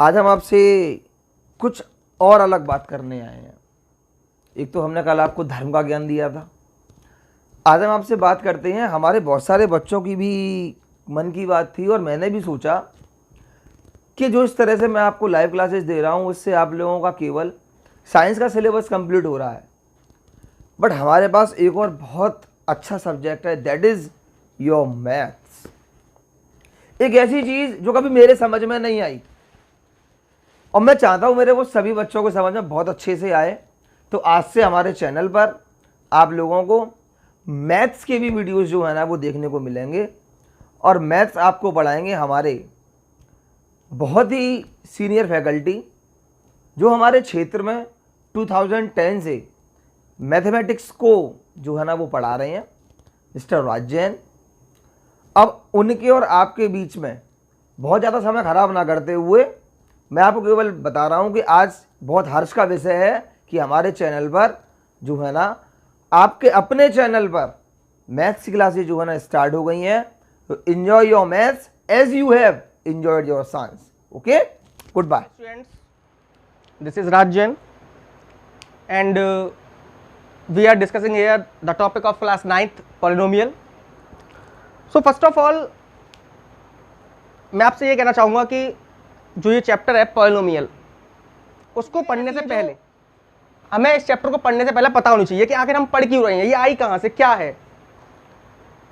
आज हम आपसे कुछ और अलग बात करने आए हैं। एक तो हमने कल आपको धर्म का ज्ञान दिया था, आज हम आपसे बात करते हैं। हमारे बहुत सारे बच्चों की भी मन की बात थी और मैंने भी सोचा कि जो इस तरह से मैं आपको लाइव क्लासेस दे रहा हूँ उससे आप लोगों का केवल साइंस का सिलेबस कंप्लीट हो रहा है, बट हमारे पास एक और बहुत अच्छा सब्जेक्ट है, दैट इज़ योर मैथ्स। एक ऐसी चीज़ जो कभी मेरे समझ में नहीं आई और मैं चाहता हूँ मेरे को सभी बच्चों को समझ में बहुत अच्छे से आए। तो आज से हमारे चैनल पर आप लोगों को मैथ्स के भी वीडियोस जो है ना वो देखने को मिलेंगे और मैथ्स आपको पढ़ाएंगे हमारे बहुत ही सीनियर फैकल्टी जो हमारे क्षेत्र में 2010 से मैथमेटिक्स को जो है ना वो पढ़ा रहे हैं, मिस्टर राज जैन। अब उनके और आपके बीच में बहुत ज़्यादा समय खराब ना करते हुए मैं आपको केवल बता रहा हूँ कि आज बहुत हर्ष का विषय है कि हमारे चैनल पर जो है ना आपके अपने चैनल पर मैथ्स की क्लासेज जो है ना स्टार्ट हो गई हैं। तो enjoy your maths as you have enjoyed your science. Okay, goodbye students. This is Raj Jain and we are discussing here the topic of class 9th polynomial. So first of all मैं आपसे ये कहना चाहूँगा कि जो ये chapter है polynomial, उसको पढ़ने से पहले हमें इस चैप्टर को पढ़ने से पहले पता होनी चाहिए कि आखिर हम पढ़ क्यों रहे हैं, ये आई कहाँ से, क्या है।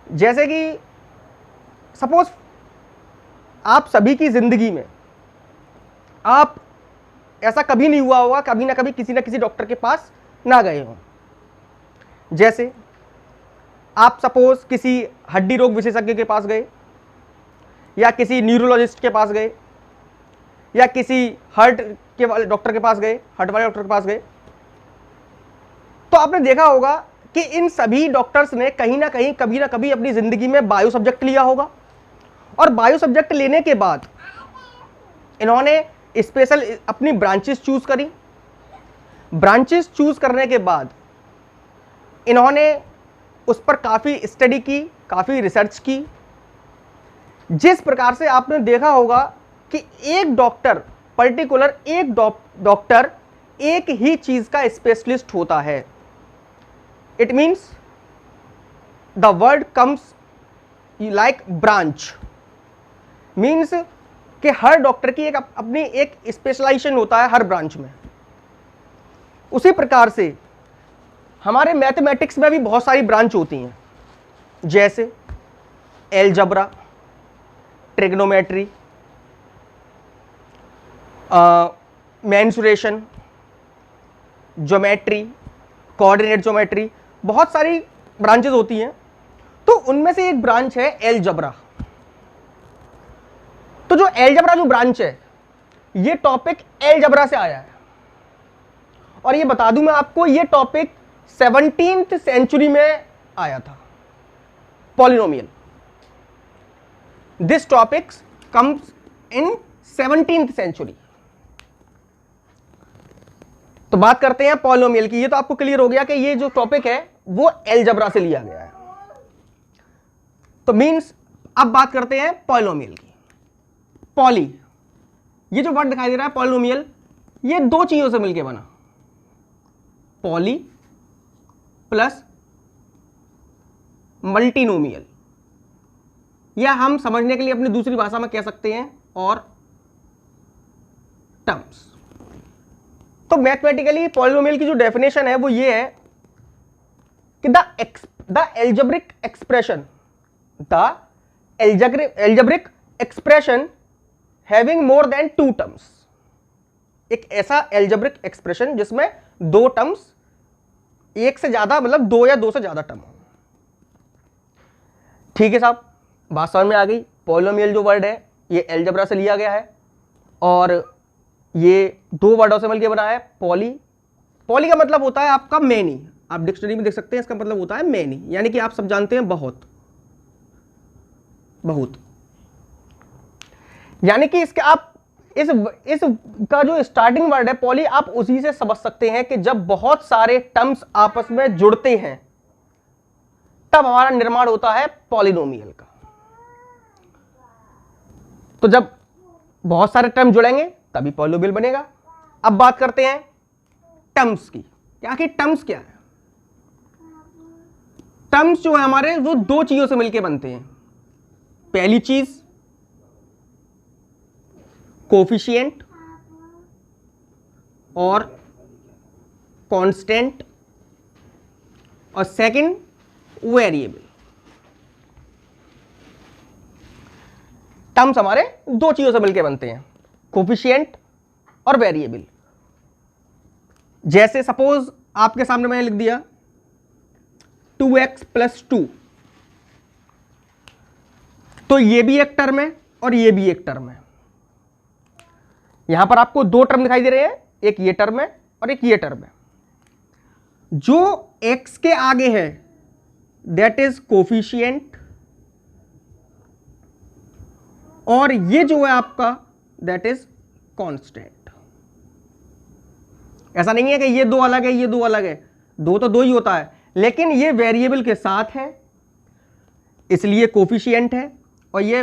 जैसे कि सपोज आप सभी की जिंदगी में आप ऐसा कभी नहीं हुआ होगा कभी ना कभी किसी ना किसी डॉक्टर के पास ना गए हो। जैसे आप सपोज किसी हड्डी रोग विशेषज्ञ के पास गए या किसी न्यूरोलॉजिस्ट के पास गए या किसी हार्ट के वाले डॉक्टर के पास गए, हार्ट वाले डॉक्टर के पास गए, तो आपने देखा होगा कि इन सभी डॉक्टर्स ने कहीं ना कहीं कभी ना कभी अपनी जिंदगी में बायो सब्जेक्ट लिया होगा और बायो सब्जेक्ट लेने के बाद इन्होंने स्पेशल अपनी ब्रांचेस चूज करी। ब्रांचेस चूज करने के बाद इन्होंने उस पर काफ़ी स्टडी की, काफ़ी रिसर्च की। जिस प्रकार से आपने देखा होगा कि एक डॉक्टर पर्टिकुलर एक डॉक्टर एक ही चीज़ का स्पेशलिस्ट होता है। It means the word comes like branch, means कि हर डॉक्टर की एक अपनी एक स्पेशलाइजेशन होता है हर ब्रांच में। उसी प्रकार से हमारे मैथमेटिक्स में भी बहुत सारी ब्रांच होती हैं, जैसे algebra, trigonometry, mensuration, geometry, coordinate geometry, बहुत सारी ब्रांचेस होती हैं। तो उनमें से एक ब्रांच है एलजब्रा। तो जो एलजब्रा जो ब्रांच है, ये टॉपिक एलजब्रा से आया है और ये बता दूं मैं आपको, ये टॉपिक 17th सेंचुरी में आया था। Polynomial, this topic comes in 17th century. तो बात करते हैं पॉलिनोमियल की। ये तो आपको क्लियर हो गया कि ये जो टॉपिक है वो एलजब्रा से लिया गया है। तो मींस अब बात करते हैं पॉलिनोमियल की। पॉली, ये जो वर्ड दिखाई दे रहा है पॉलिनोमियल, ये दो चीजों से मिलकर बना, पॉली प्लस मल्टीनोमियल, या हम समझने के लिए अपनी दूसरी भाषा में कह सकते हैं और टर्म्स। तो मैथमेटिकली पॉलिनोमियल की जो डेफिनेशन है वो ये है कि the algebraic expression having more than two terms, एक ऐसा एल्जेब्रिक एक्सप्रेशन जिसमें दो टर्म्स, एक से ज्यादा मतलब दो या दो से ज्यादा टर्म हो। ठीक है साहब, बात समझ में आ गई। पॉलिनोमियल जो वर्ड है ये एलजब्रा से लिया गया है और ये दो वर्डों से मिलकर बना है पॉली। पॉली का मतलब होता है आपका मैनी, आप डिक्शनरी में देख सकते हैं, इसका मतलब होता है मैनी, यानी कि आप सब जानते हैं बहुत, बहुत, यानी कि इसके आप इस का जो स्टार्टिंग वर्ड है पॉली, आप उसी से समझ सकते हैं कि जब बहुत सारे टर्म्स आपस में जुड़ते हैं तब हमारा निर्माण होता है पॉलिनोमियल का। तो जब बहुत सारे टर्म जुड़ेंगे तभी पॉलिनोमियल बनेगा। अब बात करते हैं टर्म्स की। क्या कि टर्म्स क्या है? टर्म्स जो है हमारे वो दो चीजों से मिलकर बनते हैं। पहली चीज कोफिशिएंट और कांस्टेंट, और सेकंड वेरिएबल। टर्म्स हमारे दो चीजों से मिलकर बनते हैं, कोफिशिएंट और वेरिएबल। जैसे सपोज आपके सामने मैंने लिख दिया 2x + 2, तो ये भी एक टर्म है और ये भी एक टर्म है। यहां पर आपको दो टर्म दिखाई दे रहे हैं, एक ये टर्म है और एक ये टर्म है। जो x के आगे है दैट इज कोफिशिएंट, और ये जो है आपका दैट इज कांस्टेंट। ऐसा नहीं है कि ये दो अलग है ये दो अलग है, दो तो दो ही होता है, लेकिन ये वेरिएबल के साथ है इसलिए कोफिशिएंट है, और ये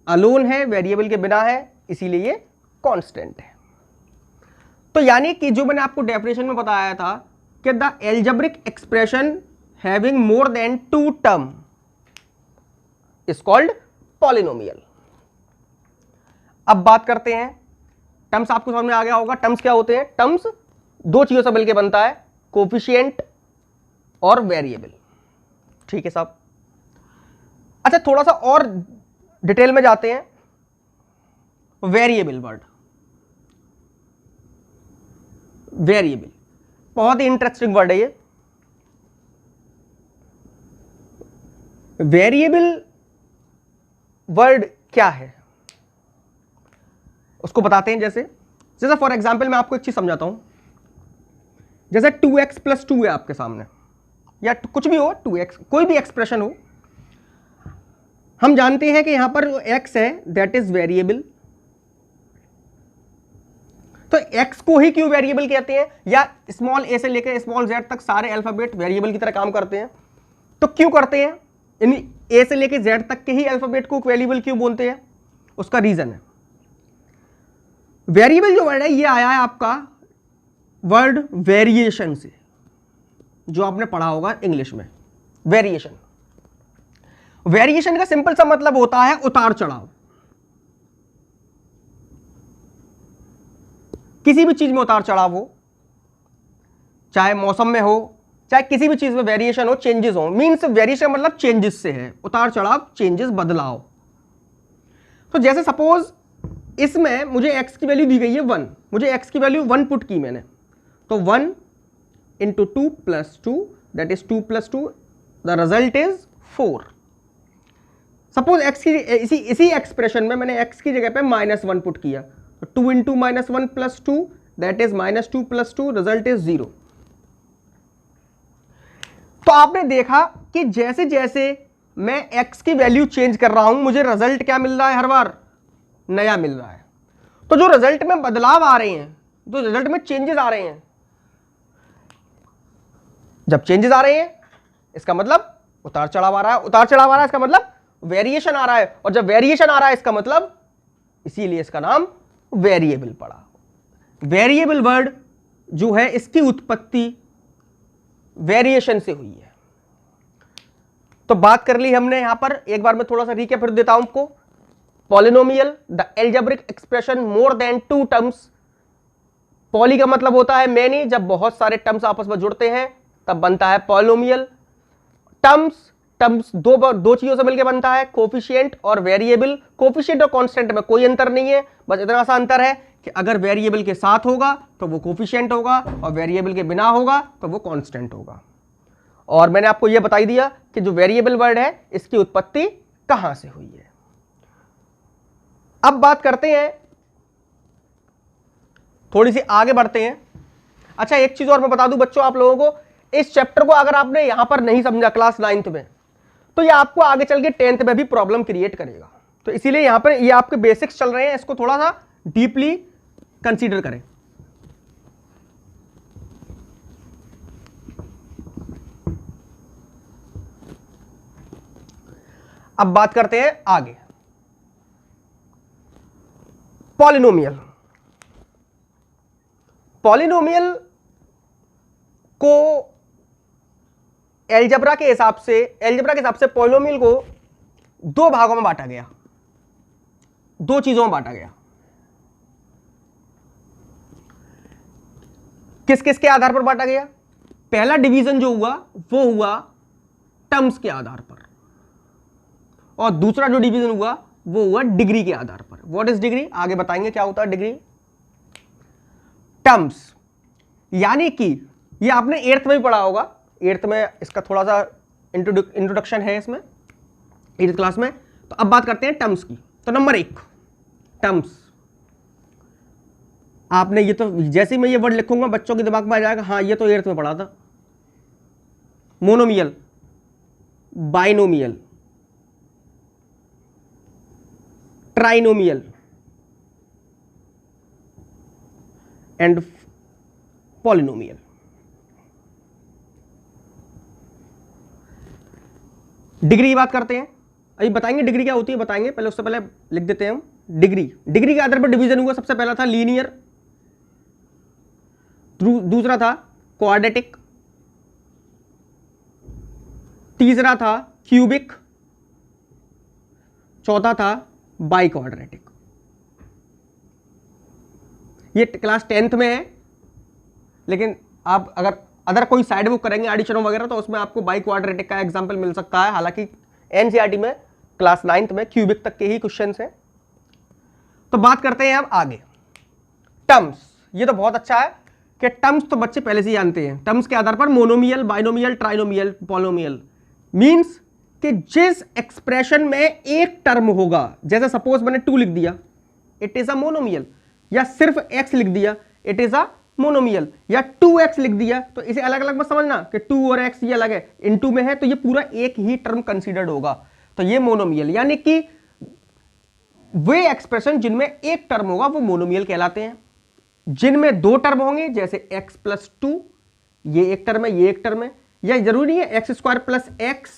अलोन है वेरिएबल के बिना है इसीलिए ये कांस्टेंट है। तो यानी कि जो मैंने आपको डेफिनेशन में बताया था कि the algebraic expression having more than two term is called polynomial. अब बात करते हैं टर्म्स। आपको समझ में आ गया होगा टर्म्स क्या होते हैं। टर्म्स दो चीजों से मिलकर बनता है, कोफिशिएंट और वेरिएबल। ठीक है साहब। अच्छा, थोड़ा सा और डिटेल में जाते हैं। वेरिएबल वर्ड, वेरिएबल बहुत ही इंटरेस्टिंग वर्ड है ये। वेरिएबल वर्ड क्या है उसको बताते हैं। जैसे फॉर एग्जांपल मैं आपको एक चीज समझाता हूं। जैसे 2x + 2 है आपके सामने, या कुछ भी हो, 2x कोई भी एक्सप्रेशन हो, हम जानते हैं कि यहां पर x है दैट इज वेरिएबल। तो x को ही क्यों वेरिएबल कहते हैं, या स्मॉल a से लेकर स्मॉल z तक सारे अल्फाबेट वेरिएबल की तरह काम करते हैं, तो क्यों करते हैं? इन a से लेकर z तक के ही अल्फाबेट को वेरिएबल क्यों बोलते हैं? उसका रीजन है, वेरिएबल जो वर्ड है ये आया है आपका वर्ड वेरिएशन से, जो आपने पढ़ा होगा इंग्लिश में। वेरिएशन, वेरिएशन का सिंपल सा मतलब होता है उतार चढ़ाव। किसी भी चीज में उतार चढ़ाव हो, चाहे मौसम में हो, चाहे किसी भी चीज में वेरिएशन हो, चेंजेस हो। मींस वेरिएशन मतलब चेंजेस से है, उतार चढ़ाव, चेंजेस, बदलाव। तो जैसे सपोज इसमें मुझे x की वैल्यू दी गई है 1, मुझे x की वैल्यू 1 पुट की मैंने, तो 1 × 2 + 2 that is 2 + 2, the result is 4। Suppose x की इसी एक्सप्रेशन में मैंने x की जगह पे -1 पुट किया, तो 2 × -1 + 2 दैट इज -2 + 2, रिजल्ट इज 0। तो आपने देखा कि जैसे जैसे मैं x की वैल्यू चेंज कर रहा हूं मुझे रिजल्ट क्या मिल रहा है, हर बार नया मिल रहा है। तो जो रिजल्ट में बदलाव आ रहे हैं, जो रिजल्ट में चेंजेस आ रहे हैं, जब चेंजेस आ रहे हैं इसका मतलब उतार चढ़ाव आ रहा है, उतार चढ़ाव आ रहा है इसका मतलब वेरिएशन आ रहा है, और जब वेरिएशन आ रहा है इसका मतलब, इसीलिए इसका नाम वेरिएबल पड़ा। वेरिएबल वर्ड जो है इसकी उत्पत्ति वेरिएशन से हुई है। तो बात कर ली हमने यहां पर, एक बार मैं थोड़ा सा रिकैप कर देता हूं आपको। Polynomial, the algebraic expression more than two terms. Poly का मतलब होता है मैनी, जब बहुत सारे टर्म्स आपस में जुड़ते हैं तब बनता है पॉलिनोमियल। टर्म्स दो चीजों से मिलकर बनता है, कोफिशिएंट और वेरिएबल। कोफिशिएंट और कांस्टेंट में कोई अंतर नहीं है, बस इतना सा अंतर है कि अगर वेरिएबल के साथ होगा तो वो कोफिशिएंट होगा, और वेरिएबल के बिना होगा तो वो कांस्टेंट होगा। और मैंने आपको यह बताई दिया कि जो वेरिएबल वर्ड है इसकी उत्पत्ति कहां से हुई है। अब बात करते हैं, थोड़ी सी आगे बढ़ते हैं। अच्छा, एक चीज और मैं बता दूं बच्चों आप लोगों को, इस चैप्टर को अगर आपने यहां पर नहीं समझा क्लास 9th में, तो ये आपको आगे चल के 10th में भी प्रॉब्लम क्रिएट करेगा। तो इसीलिए यहां पर ये आपके बेसिक्स चल रहे हैं, इसको थोड़ा सा डीपली कंसीडर करें। अब बात करते हैं आगे, पॉलिनोमियल। पॉलिनोमियल को एलजेब्रा के हिसाब से पॉलिनोमियल को दो भागों में बांटा गया, दो चीजों में बांटा गया। किस किस के आधार पर बांटा गया? पहला डिवीजन जो हुआ वो हुआ टर्म्स के आधार पर, और दूसरा जो डिवीजन हुआ वो हुआ डिग्री के आधार पर। What is degree? आगे बताएंगे क्या होता है डिग्री। टर्म्स यानी कि ये आपने 8th में भी पढ़ा होगा, 8th में इसका थोड़ा सा इंट्रोडक्शन है इसमें 8th क्लास में। तो अब बात करते हैं टर्म्स की। तो नंबर 1 टर्म्स, आपने ये तो जैसे ही मैं ये वर्ड लिखूंगा बच्चों के दिमाग में आ जाएगा, हाँ ये तो 8th में पढ़ा था। Monomial, binomial, trinomial and polynomial. Degree की बात करते हैं, अभी बताएंगे डिग्री क्या होती है, बताएंगे। पहले उससे पहले लिख देते हैं हम डिग्री के आधार पर डिवीजन हुआ। सबसे पहला था लीनियर, दूसरा था क्वाड्रेटिक, तीसरा था क्यूबिक, चौथा था बाई क्वाड्रेटिक। ये क्लास 10th में है, लेकिन आप अगर अदर कोई साइड बुक करेंगे एडिशनों वगैरह तो उसमें आपको बाई क्वाड्रेटिक का एग्जांपल मिल सकता है। हालांकि एनसीईआरटी में क्लास 9th में क्यूबिक तक के ही क्वेश्चंस हैं। तो बात करते हैं अब आगे टर्म्स। ये तो बहुत अच्छा है कि टर्म्स तो बच्चे पहले से ही जानते हैं। टर्म्स के आधार पर monomial, binomial, trinomial, polynomial means कि जिस एक्सप्रेशन में एक टर्म होगा, जैसे सपोज मैंने 2 लिख दिया, इट इज अ मोनोमियल, या सिर्फ x लिख दिया, इट इज अ मोनोमियल, या 2x लिख दिया, तो इसे अलग अलग मत समझना कि 2 और x ये अलग है, इनटू में है तो ये पूरा एक ही टर्म कंसीडर्ड होगा, तो ये मोनोमियल। यानी कि वे एक्सप्रेशन जिनमें एक टर्म होगा वो मोनोमियल कहलाते हैं। जिनमें 2 टर्म होंगे जैसे x + 2, ये एक टर्म है, ये एक टर्म है, या जरूरी है x² + x,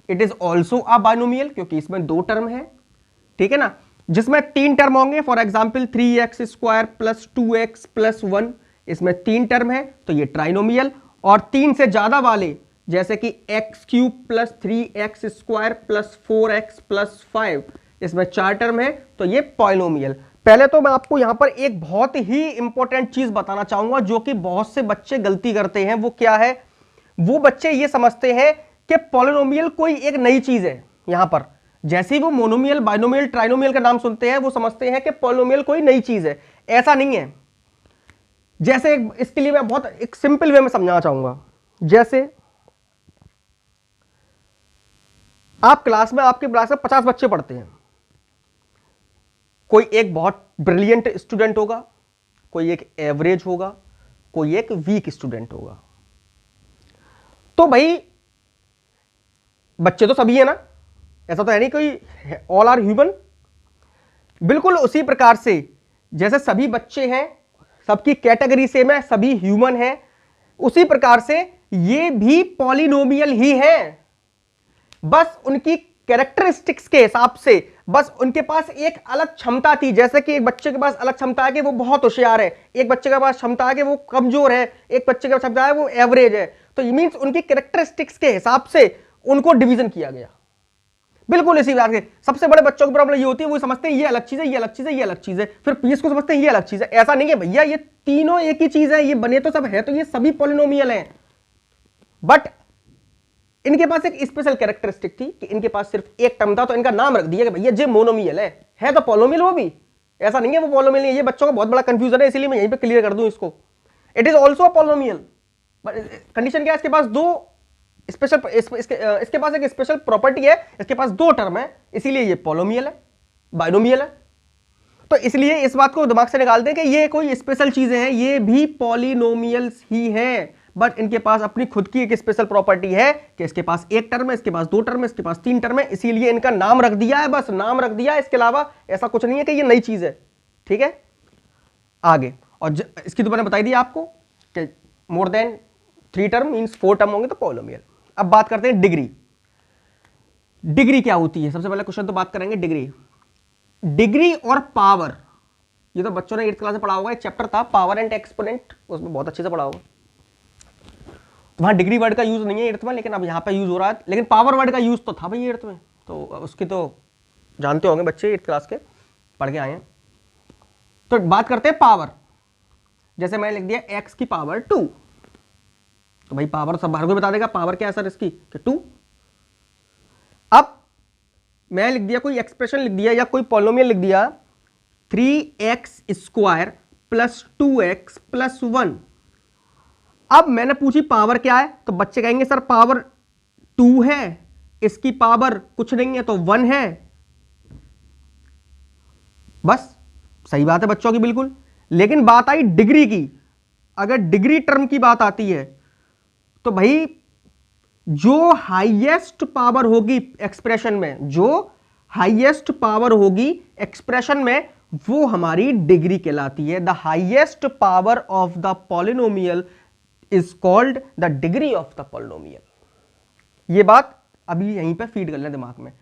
it is also a binomial क्योंकि इसमें 2 टर्म है, ठीक है ना। जिसमें 3 टर्म होंगे, फॉर एग्जाम्पल 3x² + 2x + 1, इसमें 3 टर्म है तो ये ट्राइनोमियल। और 3 से ज्यादा वाले जैसे कि x³ + 3x² + 4x + 5, इसमें 4 टर्म है तो ये पॉलिनोमियल। पहले तो मैं आपको यहां पर एक बहुत ही इंपॉर्टेंट चीज बताना चाहूंगा जो कि बहुत से बच्चे गलती करते हैं। वो क्या है? वो बच्चे ये समझते हैं कि पॉलिनोमियल कोई एक नई चीज है। यहां पर जैसे ही वो मोनोमियल, बाइनोमियल, ट्राइनोमियल का नाम सुनते हैं वो समझते हैं कि पॉलिनोमियल कोई नई चीज है। ऐसा नहीं है। जैसे इसके लिए मैं बहुत एक सिंपल वे में समझाना चाहूंगा। जैसे आपके क्लास में 50 बच्चे पढ़ते हैं, कोई एक बहुत ब्रिलियंट स्टूडेंट होगा, कोई एक एवरेज होगा, कोई एक वीक स्टूडेंट होगा। तो भाई बच्चे तो सभी है ना, ऐसा तो है नहीं कोई ऑल आर ह्यूमन। बिल्कुल उसी प्रकार से जैसे सभी बच्चे हैं, सबकी कैटेगरी सेम है, सभी ह्यूमन हैं, उसी प्रकार से ये भी पॉलिनोमियल ही हैं। बस उनकी कैरेक्टरिस्टिक्स के हिसाब से बस उनके पास एक अलग क्षमता थी। जैसे कि एक बच्चे के पास अलग क्षमता है कि वो बहुत होशियार है, एक बच्चे के पास क्षमता है कि वो कमजोर है, एक बच्चे के पास क्षमता है वो एवरेज है। तो ये मींस उनकी कैरेक्टरिस्टिक्स के हिसाब से उनको डिवीजन किया गया। बिल्कुल इसी बात के सबसे बड़े बच्चों की प्रॉब्लम ये होती है, वो समझते हैं ये अलग चीज है, ये अलग चीज है, ये अलग चीज है, फिर इसको समझते हैं ये अलग चीज है। ऐसा नहीं है भैया, ये तीनों एक ही चीज है, ये बने तो सब है, तो ये सभी पॉलिनोमियल हैं। बट इनके पास एक स्पेशल कैरेक्टरिस्टिक थी कि इनके पास सिर्फ एक टर्म था, तो इनका नाम रख दिया कि भैया ये मोनोमियल है तो पॉलिनोमियल वो भी। ऐसा नहीं है वो पॉलिनोमियल नहीं है। ये बच्चों का बहुत बड़ा कंफ्यूजन है, इसलिए मैं यहीं पे क्लियर कर दूं इसको। It is also a polynomial, condition क्या है? इसके पास दो स्पेशल इसके पास एक स्पेशल प्रॉपर्टी है, इसके पास 2 टर्म है, इसीलिए ये पॉलिनोमियल है, बाइनोमियल है। तो इसलिए इस बात को दिमाग से निकाल दें कि ये कोई स्पेशल चीजें हैं, ये भी पॉलिनोमियल्स ही हैं, बट इनके पास अपनी खुद की एक स्पेशल प्रॉपर्टी है कि इसके पास एक टर्म है, इसके पास 2 टर्म है, इसके पास 3 टर्म है, इसीलिए इनका नाम रख दिया है, बस नाम रख दिया है। इसके अलावा ऐसा कुछ नहीं है कि ये नई चीज है, ठीक है। आगे और इसकी तो मैंने बताई दी आपको कि more than 3 term means 4 term होंगे तो पॉलिनोमियल। अब बात करते हैं डिग्री। डिग्री क्या होती है? सबसे पहले क्वेश्चन तो बात करेंगे डिग्री। डिग्री और पावर ये तो बच्चों ने 8th क्लास में पढ़ा होगा, एक चैप्टर था पावर एंड एक्सपोनेंट, उसमें बहुत अच्छे से पढ़ा होगा। वहां डिग्री वर्ड का यूज नहीं है 8th में, लेकिन अब यहाँ पे यूज हो रहा है। लेकिन पावर वर्ड का यूज तो था भाई 8th में, तो उसकी तो जानते होंगे बच्चे, 8th क्लास के पढ़ के आए हैं। तो बात करते हैं पावर। जैसे मैंने लिख दिया x की पावर 2, तो भाई पावर सब हर कोई बता देगा पावर क्या है सर इसकी, कि 2। अब मैं लिख दिया, कोई एक्सप्रेशन लिख दिया या कोई पॉलिनोमियल लिख दिया 3x² प्लस 2x प्लस 1। अब मैंने पूछी पावर क्या है, तो बच्चे कहेंगे सर पावर 2 है, इसकी पावर कुछ नहीं है तो 1 है। बस सही बात है बच्चों की बिल्कुल। लेकिन बात आई डिग्री की। अगर डिग्री टर्म की बात आती है तो भाई जो हाईएस्ट पावर होगी एक्सप्रेशन में, जो हाईएस्ट पावर होगी एक्सप्रेशन में, वो हमारी डिग्री कहलाती है। The highest power of the polynomial is called the degree of the polynomial. ये बात अभी यहीं पे फीड कर लें दिमाग में।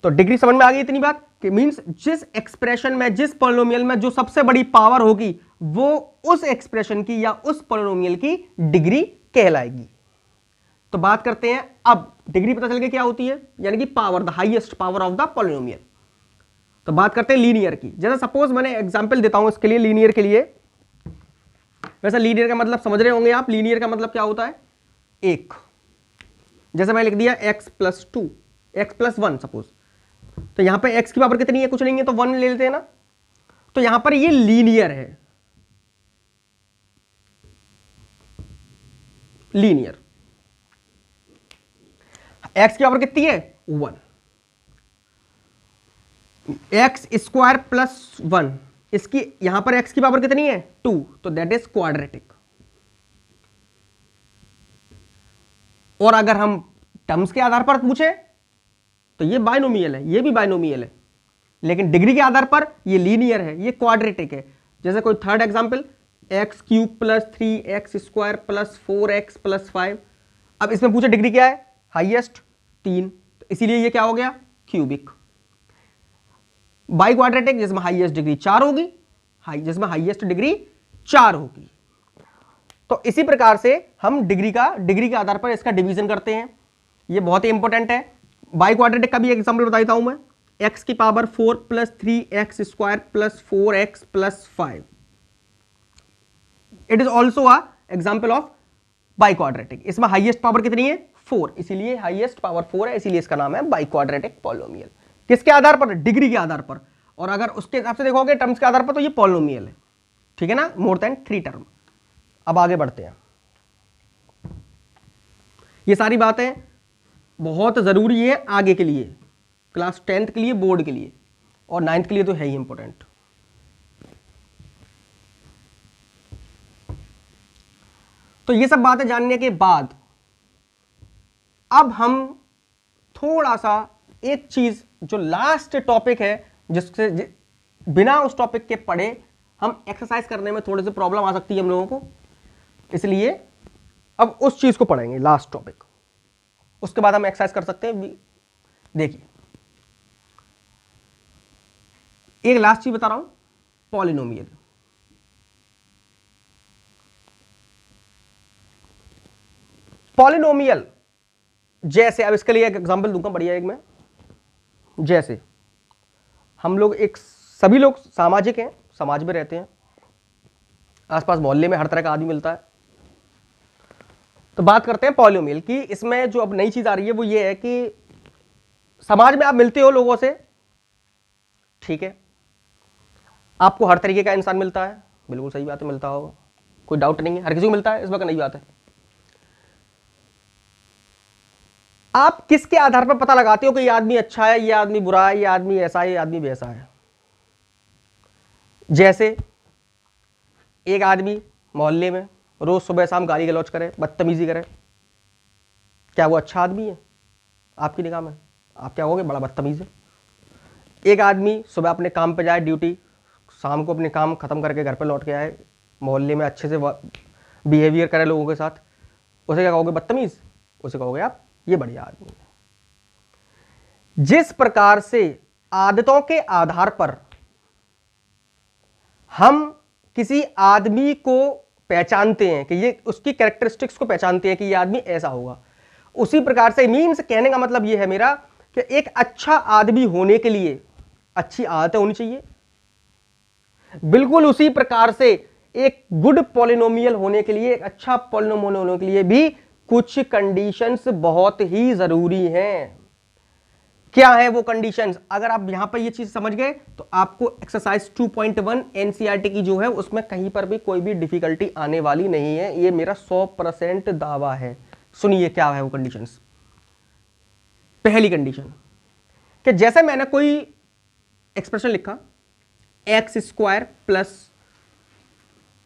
तो डिग्री समझ में आ गई इतनी बात कि मींस जिस एक्सप्रेशन में, जिस पॉलिनोमियल में जो सबसे बड़ी पावर होगी वो उस एक्सप्रेशन की या उस पॉलिनोमियल की डिग्री कहलाएगी। तो बात करते हैं अब डिग्री पता चल गई क्या होती है, यानी कि power, the highest power of the polynomial. तो बात करते हैं लीनियर की। जैसे सपोज मैंने एग्जांपल देता हूं इसके लिए, लीनियर के लिए। वैसे लीनियर का मतलब समझ रहे होंगे आप, लीनियर का मतलब क्या होता है, एक। जैसे मैं लिख दिया x plus 2, x plus 1 suppose, तो यहां पे x की पावर कितनी है, कुछ नहीं है तो 1 ले लेते हैं ना। तो यहां पर ये लीनियर है, लीनियर। x की पावर कितनी है, 1। x² प्लस 1, इसकी यहां पर x की पावर कितनी है, 2, तो दैट इज क्वाड्रेटिक। और अगर हम टर्म्स के आधार पर पूछे तो ये बाइनोमियल है, ये भी बाइनोमियल है, लेकिन डिग्री के आधार पर ये लीनियर है, ये क्वाड्रेटिक है। जैसे कोई third example, x³ plus 3x² plus 4x plus 5। अब इसमें पूछे डिग्री क्या है, हाईएस्ट 3, तो इसीलिए ये क्या हो गया, क्यूबिक। बाई क्वाड्रेटिक जिसमें हाईएस्ट डिग्री 4 होगी, जिसमें हाईएस्ट डिग्री 4 होगी। तो इसी प्रकार से हम डिग्री के आधार पर इसका डिवीजन करते हैं। ये बहुत ही इंपॉर्टेंट है। बाई क्वाड्रेटिक का भी एग्जांपल बता देता हूं मैं, x की power 4 plus 3x² plus 4x plus 5। It is also a example of by quadratic. इसमें हाईएस्ट पावर कितनी है, 4, इसीलिए हाईएस्ट पावर 4 है, इसीलिए इसका नाम है बाई क्वाड्रेटिक पॉलिनोमियल। किसके आधार पर, डिग्री के आधार पर। और अगर उसके हिसाब से देखोगे टर्म्स के आधार पर तो ये पॉलिनोमियल है, ठीक है ना, मोर देन 3 टर्म। अब आगे बढ़ते हैं। ये सारी बातें बहुत जरूरी है आगे के लिए, क्लास 10th के लिए, बोर्ड के लिए, और 9th के लिए तो है ही इंपॉर्टेंट। तो ये सब बातें जानने के बाद अब हम थोड़ा सा एक चीज जो लास्ट टॉपिक है, जिससे बिना उस टॉपिक के पढ़े हम एक्सरसाइज करने में थोड़ी सी प्रॉब्लम आ सकती है हम लोगों को, इसलिए अब उस चीज को पढ़ेंगे, लास्ट टॉपिक। उसके बाद हम एक्सरसाइज कर सकते हैं। देखिए एक लास्ट चीज बता रहा हूं, पॉलिनोमियल। पॉलिनोमियल जैसे, अब इसके लिए एक एग्जांपल दूंगा बढ़िया एक मैं। जैसे हम लोग सभी लोग सामाजिक हैं, समाज में रहते हैं, आसपास मोहल्ले में हर तरह का आदमी मिलता है। तो बात करते हैं पॉलिनोमियल की। इसमें जो अब नई चीज आ रही है वो ये है कि समाज में आप मिलते हो लोगों से, ठीक है, आपको हर तरीके का इंसान मिलता है, बिल्कुल सही बात है, मिलता होगा, कोई डाउट नहीं है, हर किसी को मिलता है, इसमें नई बात है। आप किसके आधार पर पता लगाते हो कि ये आदमी अच्छा है, ये आदमी बुरा है, ये आदमी ऐसा है, ये आदमी वैसा है। जैसे एक आदमी मोहल्ले में रोज सुबह शाम गाली गलौज करे, बदतमीजी करे, क्या वो अच्छा आदमी है आपकी निगाह में? आप क्या कहोगे, बड़ा बदतमीज है। एक आदमी सुबह अपने काम पे जाए ड्यूटी, शाम को अपने काम खत्म करके घर पे लौट के आए, मोहल्ले में अच्छे से बिहेवियर करे लोगों के साथ, उसे क्या कहोगे, बदतमीज? उसे कहोगे आप ये बढ़िया आदमी है। जिस प्रकार से आदतों के आधार पर हम किसी आदमी को पहचानते हैं कि ये उसकी कैरेक्टरिस्टिक्स को पहचानते हैं कि ये आदमी ऐसा होगा, उसी प्रकार से मीन्स कहने का मतलब ये है मेरा कि एक अच्छा आदमी होने के लिए अच्छी आदतें होनी चाहिए। बिल्कुल उसी प्रकार से एक गुड पॉलिनोमियल होने के लिए, एक अच्छा पॉलिनोमियल होने के लिए भी कुछ कंडीशंस बहुत ही जरूरी हैं। क्या है वो कंडीशंस? अगर आप यहां पर ये चीज समझ गए तो आपको एक्सरसाइज 2.1 एनसीईआरटी की जो है उसमें कहीं पर भी कोई भी डिफिकल्टी आने वाली नहीं है, ये मेरा 100% दावा है। सुनिए क्या है वो कंडीशंस। पहली कंडीशन कि जैसे मैंने कोई एक्सप्रेशन लिखा x square plus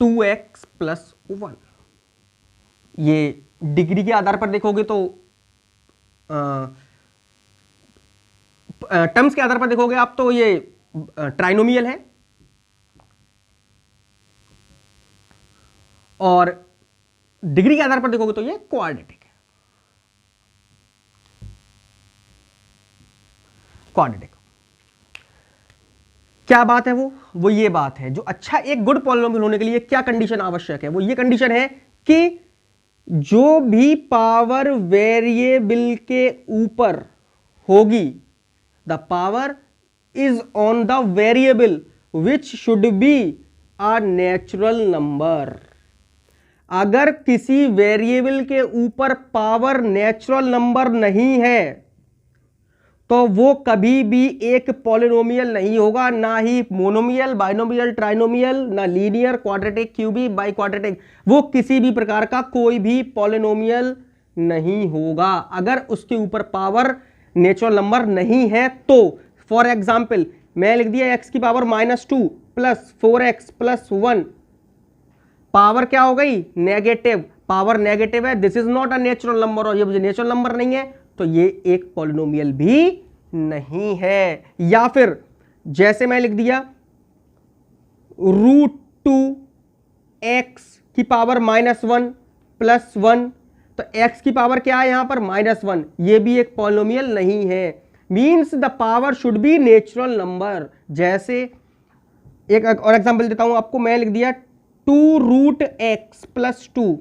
2x plus 1, ये डिग्री के आधार पर देखोगे तो टर्म्स के आधार पर देखोगे आप तो ये ट्राइनोमियल है, और डिग्री के आधार पर देखोगे तो ये क्वाड्रेटिक है। क्वाड्रेटिक क्या बात है? वो ये बात है जो अच्छा एक गुड पॉलिनोमियल होने के लिए क्या कंडीशन आवश्यक है? वो ये कंडीशन है कि जो भी पावर वेरिएबल के ऊपर होगी, the power is on the variable which should be a natural number. अगर किसी वेरिएबल के ऊपर पावर नेचुरल नंबर नहीं है तो वो कभी भी एक पॉलिनोमियल नहीं होगा, ना ही मोनोमियल, बाइनोमियल, ट्राइनोमियल, ना linear, quadratic, cubic, by quadratic, वो किसी भी प्रकार का कोई भी पॉलिनोमियल नहीं होगा अगर उसके ऊपर पावर नेचुरल नंबर नहीं है तो। फॉर एग्जाम्पल मैं लिख दिया x की power -2 plus 4x plus 1, power क्या हो गई? नेगेटिव। पावर नेगेटिव है, this is not a natural number, और ये मुझे नेचुरल नंबर नहीं है तो ये एक पॉलिनोमियल भी नहीं है। या फिर जैसे मैं लिख दिया √2x की पावर -1 प्लस 1, तो x की पावर क्या है यहां पर? -1, ये भी एक पॉलिनोमियल नहीं है। Means the power should be natural number. जैसे एक और एग्जांपल देता हूं आपको, मैं लिख दिया 2√x प्लस 2।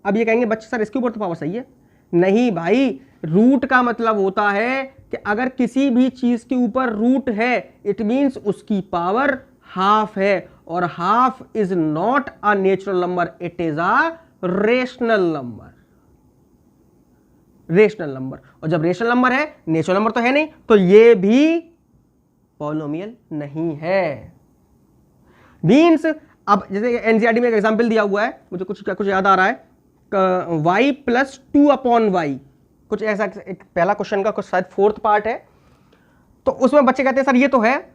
अब ये कहेंगे बच्चे सर इसके ऊपर तो पावर सही है। नहीं भाई, रूट का मतलब होता है कि अगर किसी भी चीज के ऊपर रूट है इट मींस उसकी पावर हाफ है, और half is not a natural number, it is a rational number. Rational number, और जब रेशनल नंबर है, नेचुरल नंबर तो है नहीं, तो ये भी पॉलिनोमियल नहीं है। मींस अब जैसे एनसीईआरटी में एक एग्जांपल दिया हुआ है, मुझे कुछ याद आ रहा है, y प्लस 2/y, कुछ ऐसा एक पहला क्वेश्चन का कुछ शायद 4th पार्ट है, तो उसमें बच्चे कहते हैं सर ये तो है,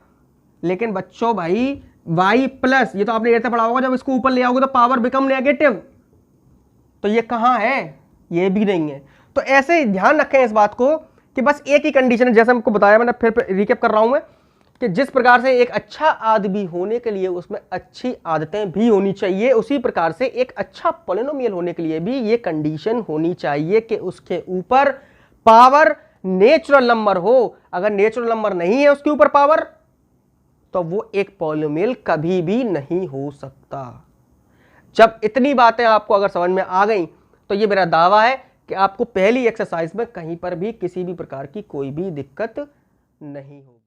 लेकिन बच्चों भाई y प्लस, ये तो आपने ऐसे पढ़ा होगा, जब इसको ऊपर ले आओगे तो पावर बिकम नेगेटिव, तो ये कहां है? ये भी नहीं है। तो ऐसे ध्यान रखें इस बात को कि बस एक ही कंडीशन है, जैसे हमको बताया, मैंने फिर रिकेप कर रहा हूं मैं, कि जिस प्रकार से एक अच्छा आदमी होने के लिए उसमें अच्छी आदतें भी होनी चाहिए, उसी प्रकार से एक अच्छा पॉलिनोमियल होने के लिए भी ये कंडीशन होनी चाहिए कि उसके ऊपर पावर नेचुरल नंबर हो। अगर नेचुरल नंबर नहीं है उसके ऊपर पावर, तो वो एक पॉलिनोमियल कभी भी नहीं हो सकता। जब इतनी बातें आपको अगर समझ में आ गई तो ये मेरा दावा है कि आपको पहली एक्सरसाइज में कहीं पर भी किसी भी प्रकार की कोई भी दिक्कत नहीं होगी।